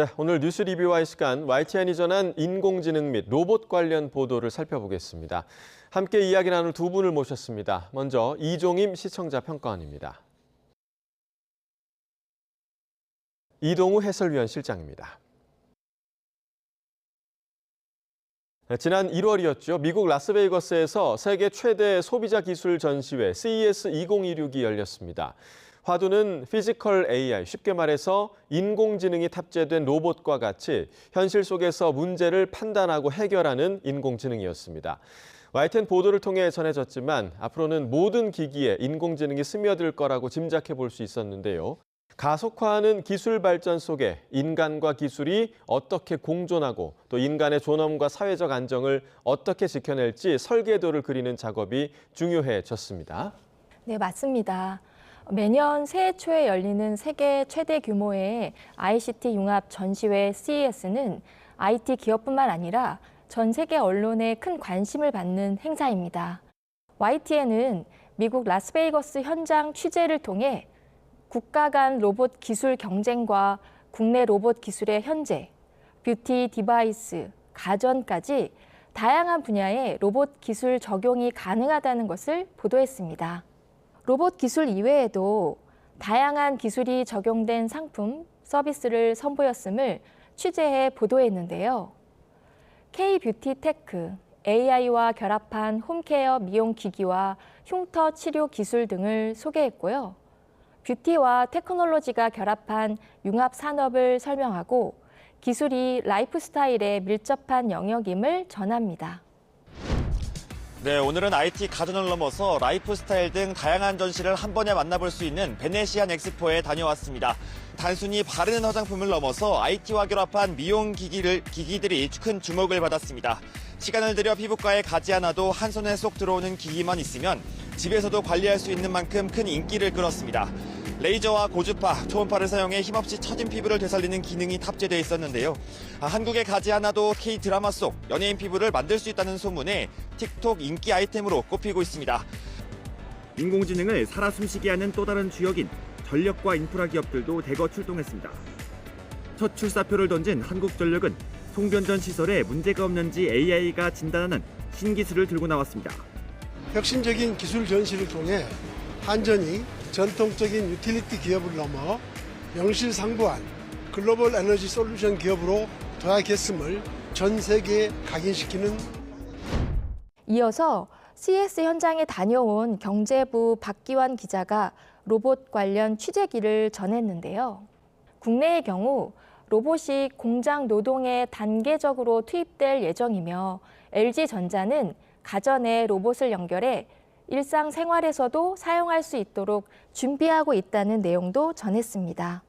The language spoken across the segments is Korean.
네, 오늘 뉴스 리뷰와의 시간 YTN이 전한 인공지능 및 로봇 관련 보도를 살펴보겠습니다. 함께 이야기 나눌 두 분을 모셨습니다. 먼저 이종임 시청자 평가원입니다. 이동우 해설위원 실장입니다. 네, 지난 1월이었죠. 미국 라스베이거스에서 세계 최대 소비자 기술 전시회 CES 2016이 열렸습니다. 화두는 피지컬 AI, 쉽게 말해서 인공지능이 탑재된 로봇과 같이 현실 속에서 문제를 판단하고 해결하는 인공지능이었습니다. YTN 보도를 통해 전해졌지만 앞으로는 모든 기기에 인공지능이 스며들 거라고 짐작해 볼 수 있었는데요. 가속화하는 기술 발전 속에 인간과 기술이 어떻게 공존하고 또 인간의 존엄과 사회적 안정을 어떻게 지켜낼지 설계도를 그리는 작업이 중요해졌습니다. 네, 맞습니다. 매년 새해 초에 열리는 세계 최대 규모의 ICT 융합 전시회 CES는 IT 기업뿐만 아니라 전 세계 언론의 큰 관심을 받는 행사입니다. YTN은 미국 라스베이거스 현장 취재를 통해 국가 간 로봇 기술 경쟁과 국내 로봇 기술의 현재, 뷰티 디바이스, 가전까지 다양한 분야의 로봇 기술 적용이 가능하다는 것을 보도했습니다. 로봇 기술 이외에도 다양한 기술이 적용된 상품, 서비스를 선보였음을 취재해 보도했는데요. K-뷰티테크, AI와 결합한 홈케어 미용 기기와 흉터 치료 기술 등을 소개했고요. 뷰티와 테크놀로지가 결합한 융합 산업을 설명하고 기술이 라이프 스타일에 밀접한 영역임을 전합니다. 네, 오늘은 IT 가전을 넘어서 라이프 스타일 등 다양한 전시를 한 번에 만나볼 수 있는 베네시안 엑스포에 다녀왔습니다. 단순히 바르는 화장품을 넘어서 IT와 결합한 미용 기기들이 큰 주목을 받았습니다. 시간을 들여 피부과에 가지 않아도 한 손에 쏙 들어오는 기기만 있으면 집에서도 관리할 수 있는 만큼 큰 인기를 끌었습니다. 레이저와 고주파, 초음파를 사용해 힘없이 처진 피부를 되살리는 기능이 탑재되어 있었는데요. 한국에 가지 않아도 K-드라마 속 연예인 피부를 만들 수 있다는 소문에 틱톡 인기 아이템으로 꼽히고 있습니다. 인공지능을 살아 숨쉬게 하는 또 다른 주역인 전력과 인프라 기업들도 대거 출동했습니다. 첫 출사표를 던진 한국전력은 송변전 시설에 문제가 없는지 AI가 진단하는 신기술을 들고 나왔습니다. 혁신적인 기술 전시를 통해 한전이 전통적인 유틸리티 기업을 넘어 명실상부한 글로벌 에너지 솔루션 기업으로 도약했음을 전 세계에 각인시키는. 이어서 CES 현장에 다녀온 경제부 박기환 기자가 로봇 관련 취재기를 전했는데요. 국내의 경우 로봇이 공장 노동에 단계적으로 투입될 예정이며 LG전자는 가전에 로봇을 연결해 일상생활에서도 사용할 수 있도록 준비하고 있다는 내용도 전했습니다.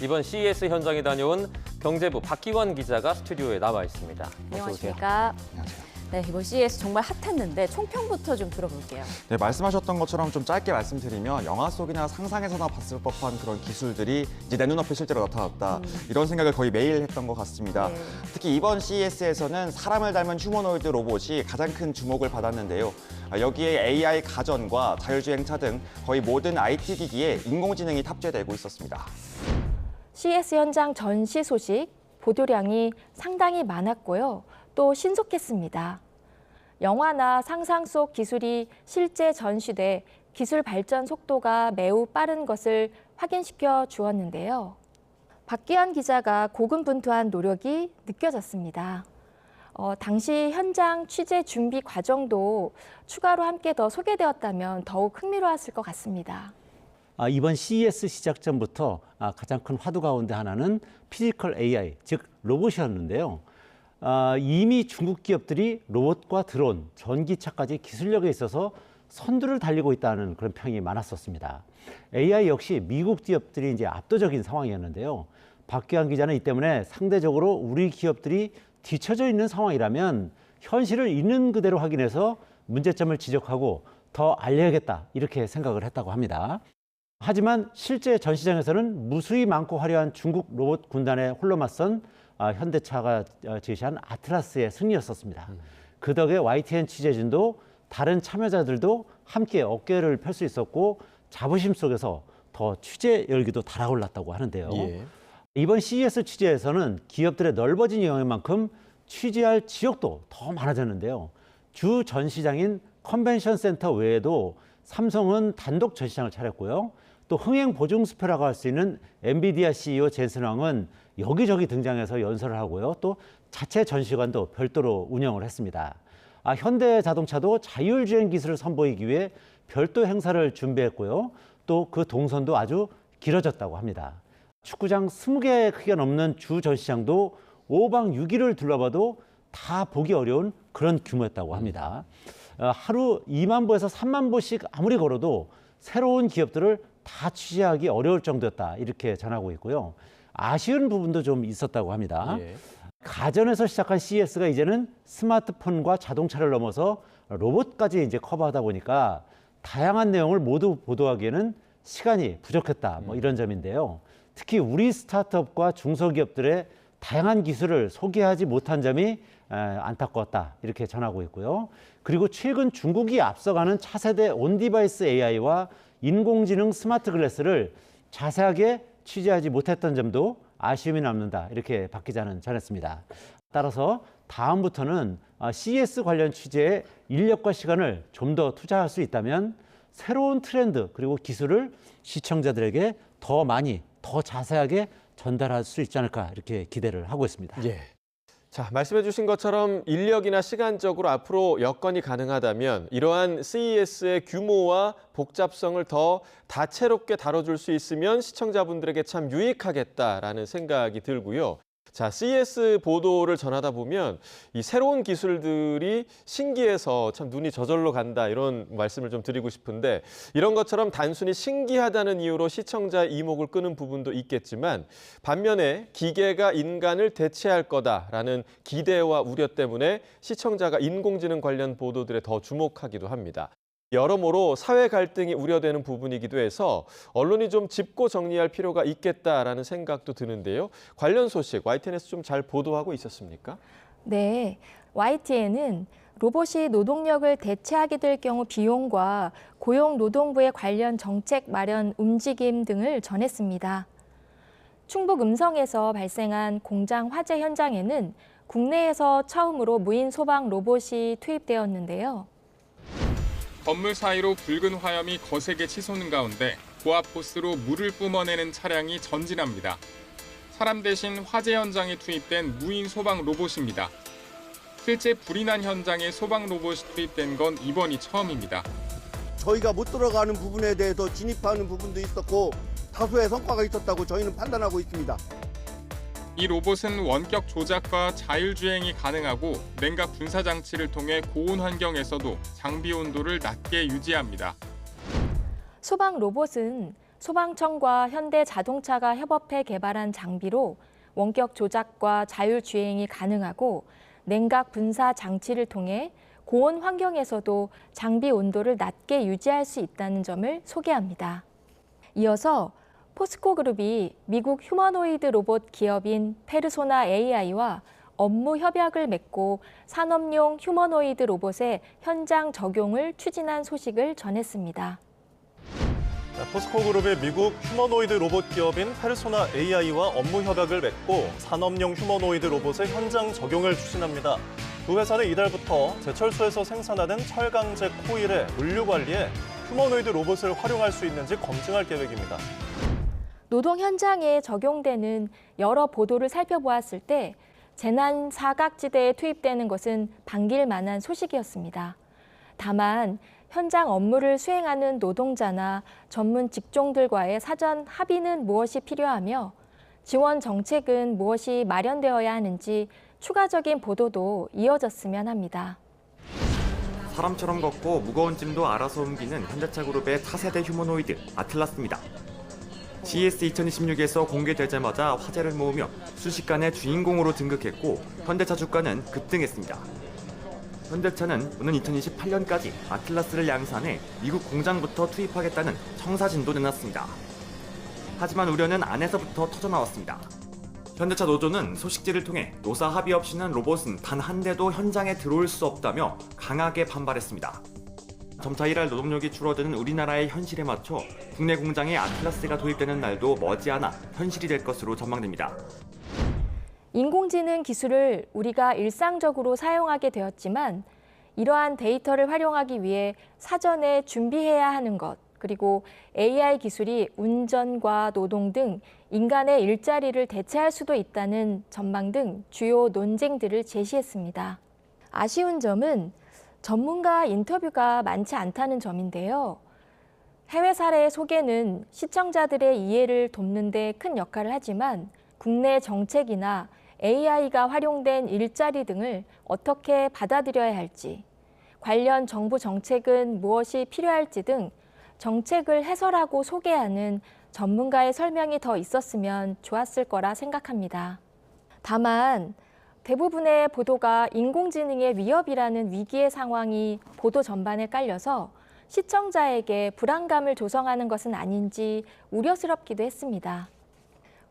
이번 CES 현장에 다녀온 경제부 박기환 기자가 스튜디오에 나와 있습니다. 안녕하십니까. 안녕하세요. 네, 이번 CES 정말 핫했는데 총평부터 좀 들어볼게요. 네, 말씀하셨던 것처럼 좀 짧게 말씀드리면 영화 속이나 상상에서나 봤을 법한 그런 기술들이 이제 내 눈앞에 실제로 나타났다. 이런 생각을 거의 매일 했던 것 같습니다. 네. 특히 이번 CES에서는 사람을 닮은 휴머노이드 로봇이 가장 큰 주목을 받았는데요. 여기에 AI 가전과 자율주행차 등 거의 모든 IT 기기에 인공지능이 탑재되고 있었습니다. CES 현장 전시 소식, 보도량이 상당히 많았고요. 또 신속했습니다. 영화나 상상 속 기술이 실제 전시돼 기술 발전 속도가 매우 빠른 것을 확인시켜 주었는데요. 박기환 기자가 고군분투한 노력이 느껴졌습니다. 당시 현장 취재 준비 과정도 추가로 함께 더 소개되었다면 더욱 흥미로웠을 것 같습니다. 이번 CES 시작 전부터 가장 큰 화두 가운데 하나는 피지컬 AI, 즉 로봇이었는데요. 이미 중국 기업들이 로봇과 드론, 전기차까지 기술력에 있어서 선두를 달리고 있다는 그런 평이 많았었습니다. AI 역시 미국 기업들이 이제 압도적인 상황이었는데요. 박기환 기자는 이 때문에 상대적으로 우리 기업들이 뒤처져 있는 상황이라면 현실을 있는 그대로 확인해서 문제점을 지적하고 더 알려야겠다 이렇게 생각을 했다고 합니다. 하지만 실제 전시장에서는 무수히 많고 화려한 중국 로봇 군단에 홀로 맞선 현대차가 제시한 아트라스의 승리였었습니다. 그 덕에 YTN 취재진도 다른 참여자들도 함께 어깨를 펼 수 있었고 자부심 속에서 더 취재 열기도 달아올랐다고 하는데요. 예. 이번 CES 취재에서는 기업들의 넓어진 영역만큼 취재할 지역도 더 많아졌는데요. 주 전시장인 컨벤션 센터 외에도 삼성은 단독 전시장을 차렸고요. 또 흥행 보증 수표라고 할 수 있는 엔비디아 CEO 젠슨 왕은 여기저기 등장해서 연설을 하고요. 또 자체 전시관도 별도로 운영을 했습니다. 현대자동차도 자율주행 기술을 선보이기 위해 별도 행사를 준비했고요. 또 그 동선도 아주 길어졌다고 합니다. 축구장 20개 크기가 넘는 주 전시장도 5박 6일을 둘러봐도 다 보기 어려운 그런 규모였다고 합니다. 하루 2만 보에서 3만 보씩 아무리 걸어도 새로운 기업들을 다 취재하기 어려울 정도였다, 이렇게 전하고 있고요. 아쉬운 부분도 좀 있었다고 합니다. 예. 가전에서 시작한 CES가 이제는 스마트폰과 자동차를 넘어서 로봇까지 이제 커버하다 보니까 다양한 내용을 모두 보도하기에는 시간이 부족했다, 이런 점인데요. 특히 우리 스타트업과 중소기업들의 다양한 기술을 소개하지 못한 점이 안타까웠다, 이렇게 전하고 있고요. 그리고 최근 중국이 앞서가는 차세대 온디바이스 AI와 인공지능 스마트 글래스를 자세하게 취재하지 못했던 점도 아쉬움이 남는다, 이렇게 박 기자는 전했습니다. 따라서 다음부터는 CES 관련 취재에 인력과 시간을 좀 더 투자할 수 있다면 새로운 트렌드 그리고 기술을 시청자들에게 더 많이, 더 자세하게 전달할 수 있지 않을까, 이렇게 기대를 하고 있습니다. 예. 자, 말씀해 주신 것처럼 인력이나 시간적으로 앞으로 여건이 가능하다면 이러한 CES의 규모와 복잡성을 더 다채롭게 다뤄줄 수 있으면 시청자분들에게 참 유익하겠다라는 생각이 들고요. 자, CES 보도를 전하다 보면 이 새로운 기술들이 신기해서 참 눈이 저절로 간다, 이런 말씀을 좀 드리고 싶은데, 이런 것처럼 단순히 신기하다는 이유로 시청자의 이목을 끄는 부분도 있겠지만 반면에 기계가 인간을 대체할 거다라는 기대와 우려 때문에 시청자가 인공지능 관련 보도들에 더 주목하기도 합니다. 여러모로 사회 갈등이 우려되는 부분이기도 해서 언론이 좀 짚고 정리할 필요가 있겠다라는 생각도 드는데요. 관련 소식 YTN에서 좀 잘 보도하고 있었습니까? 네, YTN은 로봇이 노동력을 대체하게 될 경우 비용과 고용노동부의 관련 정책 마련 움직임 등을 전했습니다. 충북 음성에서 발생한 공장 화재 현장에는 국내에서 처음으로 무인 소방 로봇이 투입되었는데요. 건물 사이로 붉은 화염이 거세게 치솟는 가운데 고압 호스로 물을 뿜어내는 차량이 전진합니다. 사람 대신 화재 현장에 투입된 무인 소방 로봇입니다. 실제 불이 난 현장에 소방 로봇이 투입된 건 이번이 처음입니다. 저희가 못 들어가는 부분에 대해서 진입하는 부분도 있었고 다소의 성과가 있었다고 저희는 판단하고 있습니다. 이 로봇은 원격 조작과 자율주행이 가능하고 냉각 분사 장치를 통해 고온 환경에서도 장비 온도를 낮게 유지합니다. 소방 로봇은 소방청과 현대자동차가 협업해 개발한 장비로 원격 조작과 자율주행이 가능하고 냉각 분사 장치를 통해 고온 환경에서도 장비 온도를 낮게 유지할 수 있다는 점을 소개합니다. 이어서 포스코 그룹이 미국 휴머노이드 로봇 기업인 페르소나 AI와 업무 협약을 맺고 산업용 휴머노이드 로봇의 현장 적용을 추진한 소식을 전했습니다. 포스코 그룹의 미국 휴머노이드 로봇 기업인 페르소나 AI와 업무 협약을 맺고 산업용 휴머노이드 로봇의 현장 적용을 추진합니다. 두 회사는 이달부터 제철소에서 생산하는 철강제 코일의 물류 관리에 휴머노이드 로봇을 활용할 수 있는지 검증할 계획입니다. 노동 현장에 적용되는 여러 보도를 살펴보았을 때 재난 사각지대에 투입되는 것은 반길 만한 소식이었습니다. 다만 현장 업무를 수행하는 노동자나 전문 직종들과의 사전 합의는 무엇이 필요하며 지원 정책은 무엇이 마련되어야 하는지 추가적인 보도도 이어졌으면 합니다. 사람처럼 걷고 무거운 짐도 알아서 옮기는 현대차 그룹의 차세대 휴머노이드 아틀라스입니다. CES 2026에서 공개되자마자 화제를 모으며 순식간에 주인공으로 등극했고 현대차 주가는 급등했습니다. 현대차는 오는 2028년까지 아틀라스를 양산해 미국 공장부터 투입하겠다는 청사진도 내놨습니다. 하지만 우려는 안에서부터 터져나왔습니다. 현대차 노조는 소식지를 통해 노사 합의 없이는 로봇은 단 한 대도 현장에 들어올 수 없다며 강하게 반발했습니다. 점차 일할 노동력이 줄어드는 우리나라의 현실에 맞춰 국내 공장에 아틀라스가 도입되는 날도 머지않아 현실이 될 것으로 전망됩니다. 인공지능 기술을 우리가 일상적으로 사용하게 되었지만 이러한 데이터를 활용하기 위해 사전에 준비해야 하는 것, 그리고 AI 기술이 운전과 노동 등 인간의 일자리를 대체할 수도 있다는 전망 등 주요 논쟁들을 제시했습니다. 아쉬운 점은 전문가 인터뷰가 많지 않다는 점인데요. 해외 사례의 소개는 시청자들의 이해를 돕는 데 큰 역할을 하지만 국내 정책이나 AI가 활용된 일자리 등을 어떻게 받아들여야 할지, 관련 정부 정책은 무엇이 필요할지 등 정책을 해설하고 소개하는 전문가의 설명이 더 있었으면 좋았을 거라 생각합니다. 다만 대부분의 보도가 인공지능의 위협이라는 위기의 상황이 보도 전반에 깔려서 시청자에게 불안감을 조성하는 것은 아닌지 우려스럽기도 했습니다.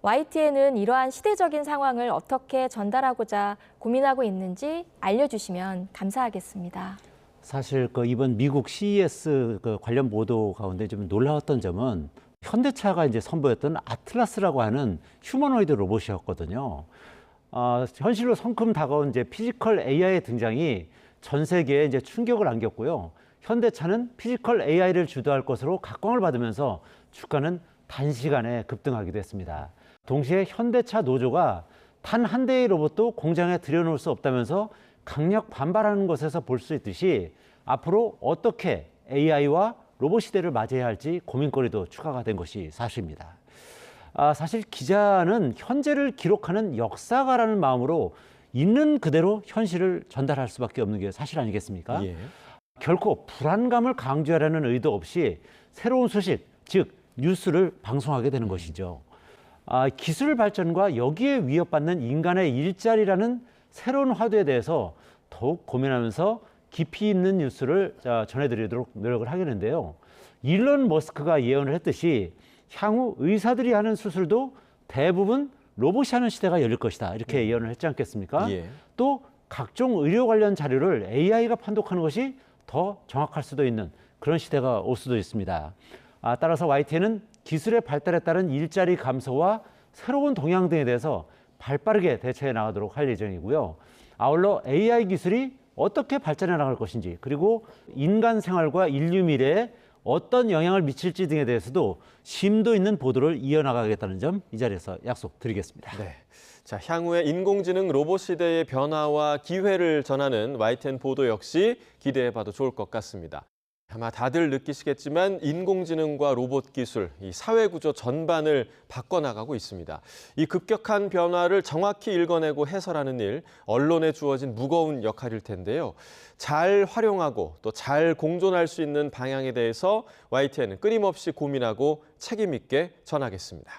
YTN은 이러한 시대적인 상황을 어떻게 전달하고자 고민하고 있는지 알려주시면 감사하겠습니다. 사실 이번 미국 CES 관련 보도 가운데 좀 놀라웠던 점은 현대차가 이제 선보였던 아틀라스라고 하는 휴머노이드 로봇이었거든요. 현실로 성큼 다가온 이제 피지컬 AI의 등장이 전 세계에 이제 충격을 안겼고요. 현대차는 피지컬 AI를 주도할 것으로 각광을 받으면서 주가는 단시간에 급등하기도 했습니다. 동시에 현대차 노조가 단 한 대의 로봇도 공장에 들여놓을 수 없다면서 강력 반발하는 것에서 볼 수 있듯이 앞으로 어떻게 AI와 로봇 시대를 맞이해야 할지 고민거리도 추가가 된 것이 사실입니다. 사실 기자는 현재를 기록하는 역사가라는 마음으로 있는 그대로 현실을 전달할 수밖에 없는 게 사실 아니겠습니까? 예. 결코 불안감을 강조하려는 의도 없이 새로운 소식, 즉 뉴스를 방송하게 되는 것이죠. 기술 발전과 여기에 위협받는 인간의 일자리라는 새로운 화두에 대해서 더욱 고민하면서 깊이 있는 뉴스를 전해드리도록 노력을 하겠는데요. 일론 머스크가 예언을 했듯이 향후 의사들이 하는 수술도 대부분 로봇이 하는 시대가 열릴 것이다. 이렇게 예언을 했지 않겠습니까? 예. 또 각종 의료 관련 자료를 AI가 판독하는 것이 더 정확할 수도 있는 그런 시대가 올 수도 있습니다. 따라서 YTN은 기술의 발달에 따른 일자리 감소와 새로운 동향 등에 대해서 발빠르게 대처해 나가도록 할 예정이고요. 아울러 AI 기술이 어떻게 발전해 나갈 것인지, 그리고 인간 생활과 인류 미래에 어떤 영향을 미칠지 등에 대해서도 심도 있는 보도를 이어나가겠다는 점 이 자리에서 약속드리겠습니다. 네. 자, 향후의 인공지능 로봇 시대의 변화와 기회를 전하는 YTN 보도 역시 기대해봐도 좋을 것 같습니다. 아마 다들 느끼시겠지만 인공지능과 로봇 기술, 이 사회 구조 전반을 바꿔나가고 있습니다. 이 급격한 변화를 정확히 읽어내고 해설하는 일, 언론에 주어진 무거운 역할일 텐데요. 잘 활용하고 또 잘 공존할 수 있는 방향에 대해서 YTN은 끊임없이 고민하고 책임 있게 전하겠습니다.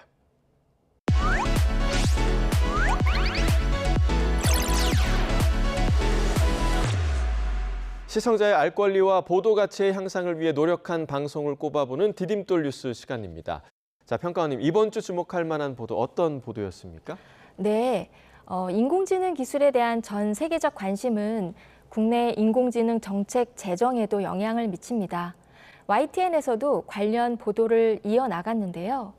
시청자의 알 권리와 보도 가치의 향상을 위해 노력한 방송을 꼽아보는 디딤돌 뉴스 시간입니다. 자, 평가원님, 이번 주 주목할 만한 보도 어떤 보도였습니까? 네, 인공지능 기술에 대한 전 세계적 관심은 국내 인공지능 정책 제정에도 영향을 미칩니다. YTN에서도 관련 보도를 이어나갔는데요.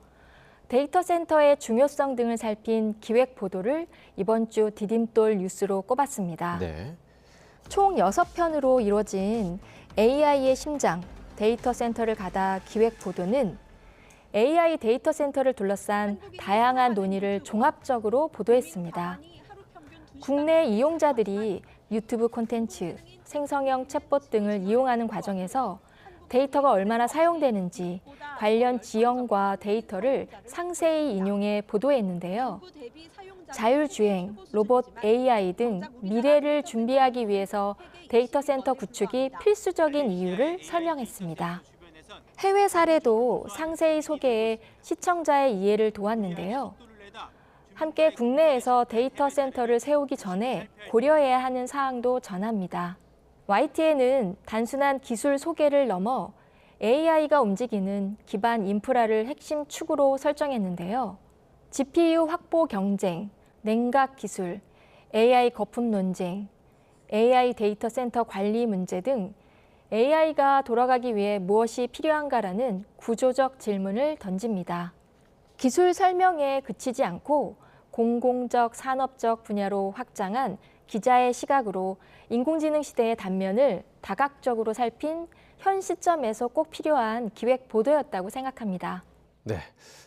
데이터 센터의 중요성 등을 살핀 기획 보도를 이번 주 디딤돌 뉴스로 꼽았습니다. 네. 총 6편으로 이루어진 AI의 심장, 데이터 센터를 가다 기획 보도는 AI 데이터 센터를 둘러싼 다양한 논의를 종합적으로 보도했습니다. 국내 이용자들이 유튜브 콘텐츠, 생성형 챗봇 등을 이용하는 과정에서 데이터가 얼마나 사용되는지 관련 지형과 데이터를 상세히 인용해 보도했는데요. 자율주행, 로봇, AI 등 미래를 준비하기 위해서 데이터 센터 구축이 필수적인 이유를 설명했습니다. 해외 사례도 상세히 소개해 시청자의 이해를 도왔는데요. 함께 국내에서 데이터 센터를 세우기 전에 고려해야 하는 사항도 전합니다. YTN은 단순한 기술 소개를 넘어 AI가 움직이는 기반 인프라를 핵심 축으로 설정했는데요. GPU 확보 경쟁, 냉각 기술, AI 거품 논쟁, AI 데이터 센터 관리 문제 등 AI가 돌아가기 위해 무엇이 필요한가라는 구조적 질문을 던집니다. 기술 설명에 그치지 않고 공공적, 산업적 분야로 확장한 기자의 시각으로 인공지능 시대의 단면을 다각적으로 살핀 현 시점에서 꼭 필요한 기획 보도였다고 생각합니다. 네,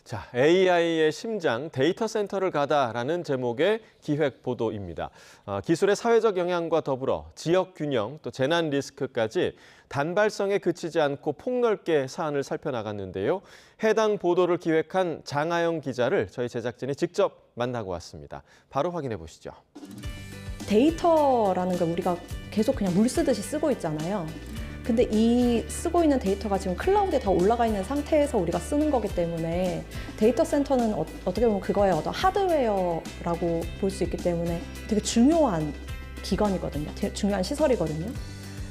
자 AI의 심장 데이터 센터를 가다라는 제목의 기획 보도입니다. 기술의 사회적 영향과 더불어 지역 균형 또 재난 리스크까지 단발성에 그치지 않고 폭넓게 사안을 살펴나갔는데요. 해당 보도를 기획한 장하영 기자를 저희 제작진이 직접 만나고 왔습니다. 바로 확인해 보시죠. 데이터라는 걸 우리가 계속 그냥 물 쓰듯이 쓰고 있잖아요. 근데 이 쓰고 있는 데이터가 지금 클라우드에 다 올라가 있는 상태에서 우리가 쓰는 거기 때문에 데이터 센터는 어떻게 보면 그거의 어떤 하드웨어라고 볼 수 있기 때문에 되게 중요한 기관이거든요. 중요한 시설이거든요.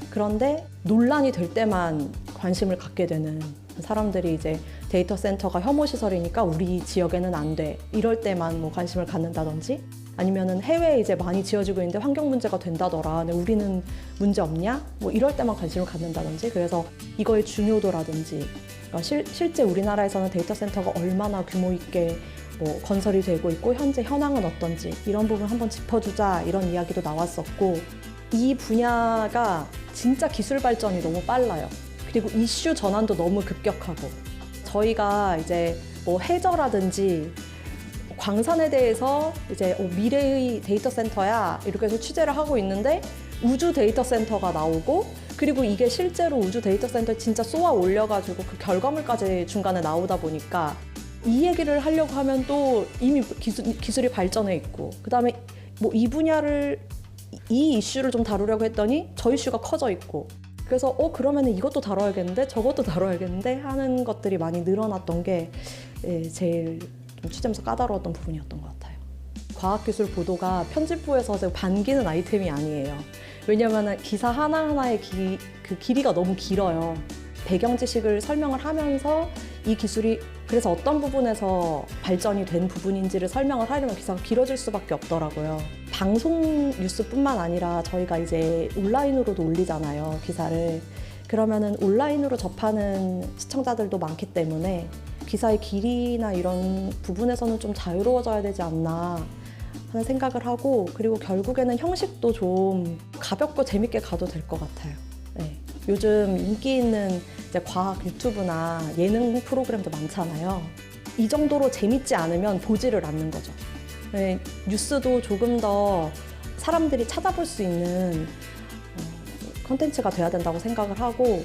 그런데 논란이 될 때만 관심을 갖게 되는 사람들이 이제 데이터 센터가 혐오 시설이니까 우리 지역에는 안 돼. 이럴 때만 뭐 관심을 갖는다든지 아니면은 해외에 이제 많이 지어지고 있는데 환경 문제가 된다더라. 근데 우리는 문제 없냐? 뭐 이럴 때만 관심을 갖는다든지. 그래서 이거의 중요도라든지 그러니까 실제 우리나라에서는 데이터 센터가 얼마나 규모 있게 뭐 건설이 되고 있고 현재 현황은 어떤지 이런 부분 한번 짚어주자 이런 이야기도 나왔었고 이 분야가 진짜 기술 발전이 너무 빨라요. 그리고 이슈 전환도 너무 급격하고 저희가 이제 뭐 해저라든지 광산에 대해서 이제 미래의 데이터 센터야 이렇게 해서 취재를 하고 있는데 우주 데이터 센터가 나오고 그리고 이게 실제로 우주 데이터 센터에 진짜 쏘아 올려가지고 그 결과물까지 중간에 나오다 보니까 이 얘기를 하려고 하면 또 이미 기술이 발전해 있고 그다음에 뭐 이 분야를 이 이슈를 좀 다루려고 했더니 저 이슈가 커져 있고 그래서 그러면 이것도 다뤄야겠는데 저것도 다뤄야겠는데 하는 것들이 많이 늘어났던 게 제일 좀 취재하면서 까다로웠던 부분이었던 것 같아요. 과학기술 보도가 편집부에서 반기는 아이템이 아니에요. 왜냐하면 기사 하나하나의 그 길이가 너무 길어요. 배경 지식을 설명을 하면서 이 기술이 그래서 어떤 부분에서 발전이 된 부분인지를 설명을 하려면 기사가 길어질 수밖에 없더라고요. 방송 뉴스뿐만 아니라 저희가 이제 온라인으로도 올리잖아요, 기사를. 그러면은 온라인으로 접하는 시청자들도 많기 때문에 기사의 길이나 이런 부분에서는 좀 자유로워져야 되지 않나 하는 생각을 하고 그리고 결국에는 형식도 좀 가볍고 재밌게 가도 될 것 같아요. 네. 요즘 인기 있는 이제 과학 유튜브나 예능 프로그램도 많잖아요. 이 정도로 재밌지 않으면 보지를 않는 거죠. 네, 뉴스도 조금 더 사람들이 찾아볼 수 있는 콘텐츠가 돼야 된다고 생각을 하고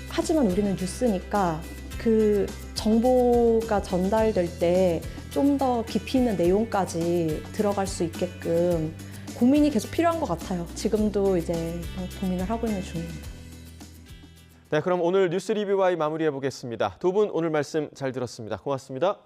하지만 우리는 뉴스니까 그 정보가 전달될 때 좀 더 깊이 있는 내용까지 들어갈 수 있게끔 고민이 계속 필요한 것 같아요. 지금도 이제 고민을 하고 있는 중입니다. 네, 그럼 오늘 뉴스 리뷰와이 마무리해 보겠습니다. 두 분 오늘 말씀 잘 들었습니다. 고맙습니다.